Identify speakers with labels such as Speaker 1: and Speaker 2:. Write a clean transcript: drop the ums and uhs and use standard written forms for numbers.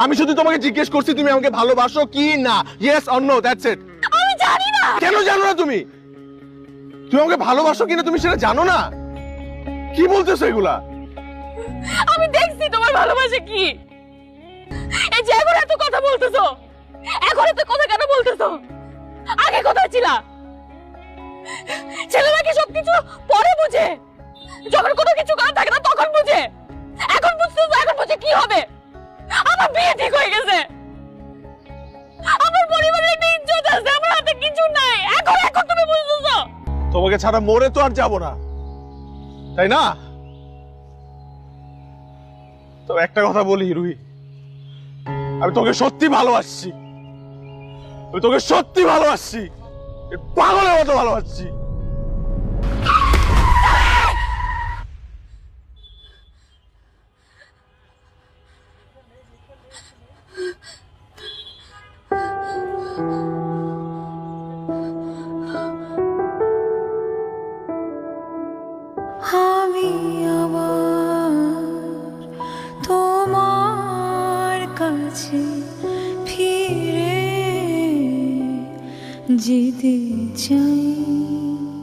Speaker 1: আমি শুধু তোমাকে জিজ্ঞেস করছি তুমি আমাকে ভালোবাসো কি না। Yes or no, that's it.
Speaker 2: আমি জানি না।
Speaker 1: কেন জানো না তুমি? তুমি আমাকে ভালোবাসো কিনা তুমি সেটা জানো না? কি বলতেছো এগুলা?
Speaker 2: আমি দেখছি তোমার ভালোবাসা কি। এই যে এখন এত কথা বলতেছো, এখন এত কথা কেন বলতেছো? আগে কোথায় ছিলা? ছেলেরা কি সবকিছু পরে বুঝে, যখন কোনো কিছু করা থাকে না তখন বুঝে। এখন বুঝতেছো, এখন বুঝে কি হবে? আমার বিয়ে ঠিক হয়ে গেছে, আমার পরিবারের একটা ইজ্জত আছে, আমার হাতে কিছু নাই। এখন এখন তুমি বুঝতেছো?
Speaker 1: তোমাকে ছাড়া মরে তো আর যাবো না, তাই না? তো একটা কথা বলি রুহি, আমি তোকে সত্যি ভালোবাসছি, আমি তোকে সত্যি ভালোবাসছি, পাগলের মতো ভালোবাসছি।
Speaker 3: আমি আবার তোমার কাছে ফিরে যেতে চাই।